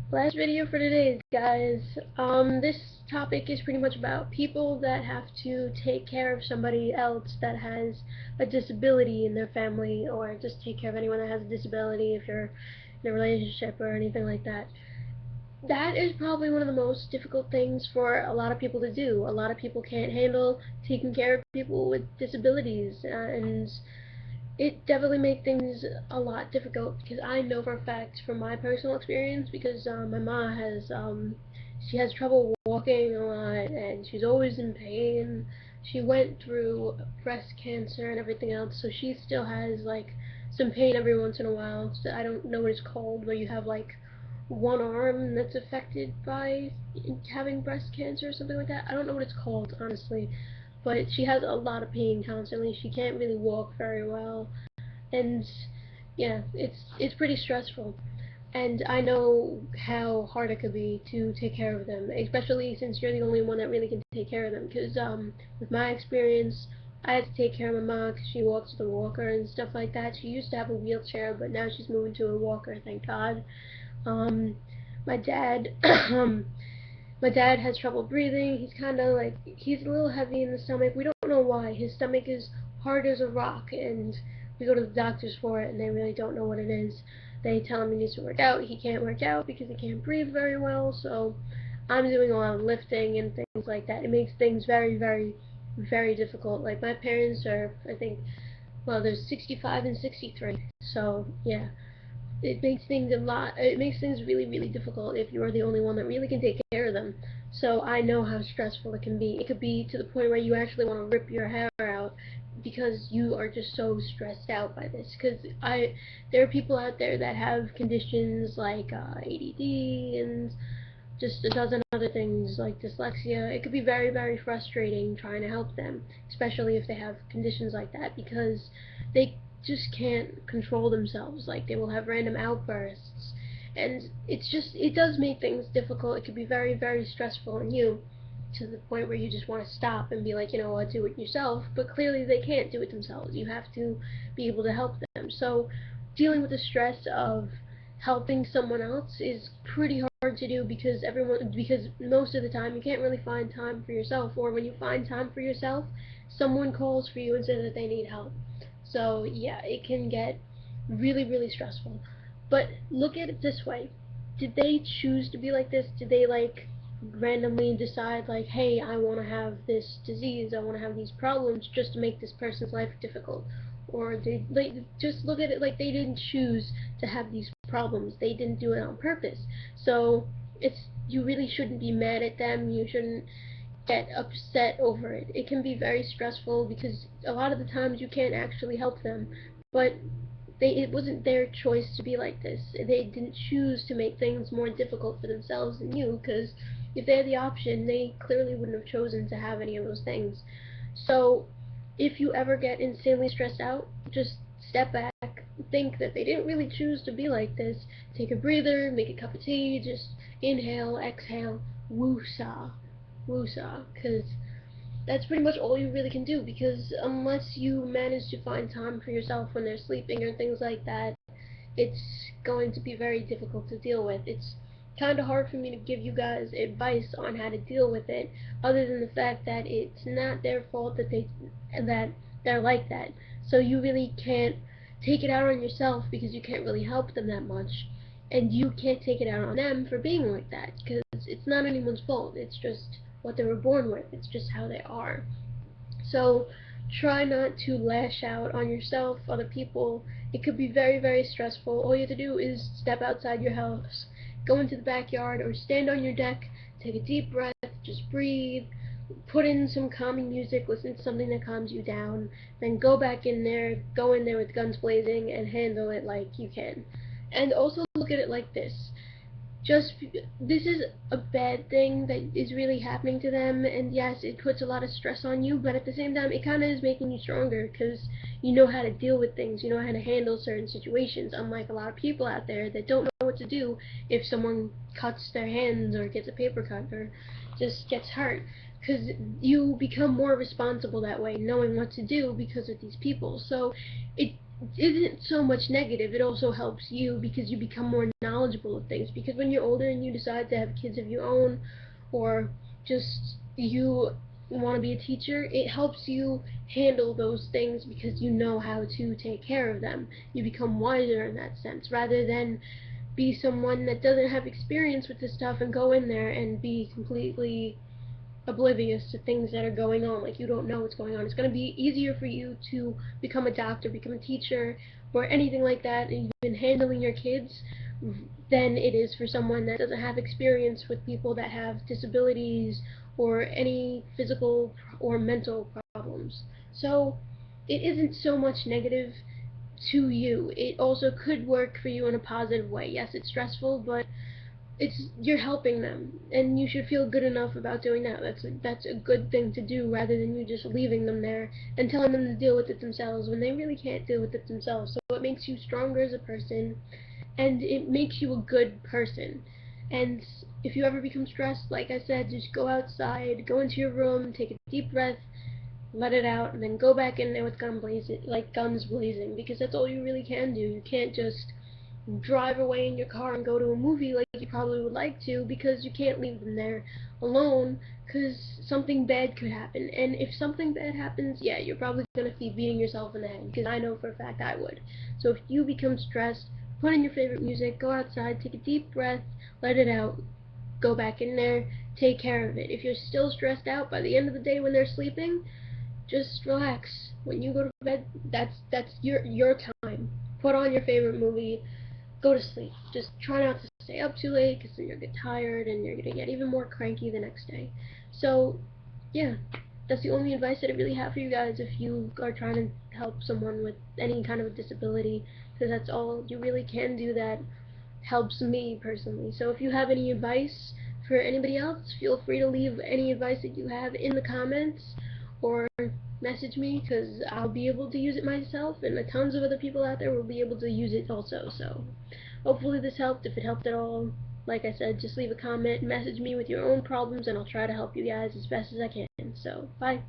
Last video for today, guys. This topic is pretty much about people that have to take care of somebody else that has a disability in their family, or just take care of anyone that has a disability if you're in a relationship or anything like that. That is probably one of the most difficult things for a lot of people to do. A lot of people can't handle taking care of people with disabilities, and it definitely makes things a lot difficult because I know for a fact from my personal experience because my mom has she has trouble walking a lot and she's always in pain. She went through breast cancer and everything else, so she still has like some pain every once in a while. So I don't know what it's called, where you have like one arm that's affected by having breast cancer or something like that. I don't know what it's called, honestly, but she has a lot of pain constantly. She can't really walk very well, and yeah, it's pretty stressful. And I know how hard it could be to take care of them, especially since you're the only one that really can take care of them. Because with my experience, I had to take care of my mom because she walks with a walker and stuff like that. She used to have a wheelchair, but now she's moving to a walker, thank God. Um, my dad, my dad has trouble breathing. He's kind of like, he's a little heavy in the stomach. We don't know why. His stomach is hard as a rock, and we go to the doctors for it, and they really don't know what it is. They tell him he needs to work out. He can't work out because he can't breathe very well, so I'm doing a lot of lifting and things like that. It makes things very, very, very difficult. Like, my parents are, I think, well, there's 65 and 63, so yeah, it makes things really, really difficult if you're the only one that really can take care of them. So I know how stressful it can be. It could be to the point where you actually want to rip your hair out because you are just so stressed out by this. Because there are people out there that have conditions like ADD and just a dozen other things like dyslexia. It could be very, very frustrating trying to help them, especially if they have conditions like that, because they just can't control themselves. Like, they will have random outbursts, and it does make things difficult. It could be very, very stressful on you to the point where you just want to stop and be like, you know what, do it yourself. But clearly they can't do it themselves. You have to be able to help them. So dealing with the stress of helping someone else is pretty hard to do because most of the time you can't really find time for yourself, or when you find time for yourself, someone calls for you and says that they need help. So yeah, it can get really, really stressful. But look at it this way. Did they choose to be like this? Did they like randomly decide like, hey, I want to have this disease, I want to have these problems just to make this person's life difficult? Or they like just look at it like they didn't choose to have these problems. They didn't do it on purpose. So it's you really shouldn't be mad at them. You shouldn't get upset over it. It can be very stressful because a lot of the times you can't actually help them, but it wasn't their choice to be like this. They didn't choose to make things more difficult for themselves and you, because if they had the option, they clearly wouldn't have chosen to have any of those things. So if you ever get insanely stressed out, just step back, think that they didn't really choose to be like this. Take a breather, make a cup of tea, just inhale, exhale, woosah, woosah, because that's pretty much all you really can do, because unless you manage to find time for yourself when they're sleeping or things like that, it's going to be very difficult to deal with. It's kind of hard for me to give you guys advice on how to deal with it, other than the fact that it's not their fault that they're like that. So you really can't take it out on yourself because you can't really help them that much, and you can't take it out on them for being like that because it's not anyone's fault. It's just what they were born with. It's just how they are. So try not to lash out on yourself, other people. It could be very, very stressful. All you have to do is step outside your house, go into the backyard, or stand on your deck, take a deep breath, just breathe, put in some calming music, listen to something that calms you down, then go in there with guns blazing, and handle it like you can. And also look at it like just this is a bad thing that is really happening to them, and yes, it puts a lot of stress on you, but at the same time it kind of is making you stronger because you know how to deal with things, you know how to handle certain situations, unlike a lot of people out there that don't know what to do if someone cuts their hands or gets a paper cut or just gets hurt, because you become more responsible that way, knowing what to do because of these people. So it isn't so much negative. It also helps you because you become more knowledgeable of things. Because when you're older and you decide to have kids of your own, or just you want to be a teacher, it helps you handle those things because you know how to take care of them. You become wiser in that sense, rather than be someone that doesn't have experience with this stuff and go in there and be completely oblivious to things that are going on, like you don't know what's going on. It's going to be easier for you to become a doctor, become a teacher, or anything like that, and even handling your kids, than it is for someone that doesn't have experience with people that have disabilities or any physical or mental problems. So it isn't so much negative to you. It also could work for you in a positive way. Yes, it's stressful, but you're helping them, and you should feel good enough about doing that. That's a good thing to do, rather than you just leaving them there and telling them to deal with it themselves when they really can't deal with it themselves. So it makes you stronger as a person, and it makes you a good person. And if you ever become stressed, like I said, just go outside, go into your room, take a deep breath, let it out, and then go back in there with guns blazing, because that's all you really can do. You can't just drive away in your car and go to a movie like you probably would like to, because you can't leave them there alone, because something bad could happen. And if something bad happens, yeah, you're probably going to be beating yourself in the head, because I know for a fact I would. So if you become stressed, put in your favorite music, go outside, take a deep breath, let it out, go back in there, take care of it. If you're still stressed out by the end of the day when they're sleeping, just relax. When you go to bed, that's your time. Put on your favorite movie, go to sleep. Just try not to stay up too late, because then you'll get tired and you're gonna get even more cranky the next day. So, yeah, that's the only advice that I really have for you guys if you are trying to help someone with any kind of a disability, because that's all you really can do that helps me personally. So if you have any advice for anybody else, feel free to leave any advice that you have in the comments, or message me, because I'll be able to use it myself, and tons of other people out there will be able to use it also. So hopefully this helped. If it helped at all, like I said, just leave a comment, message me with your own problems, and I'll try to help you guys as best as I can. So, bye.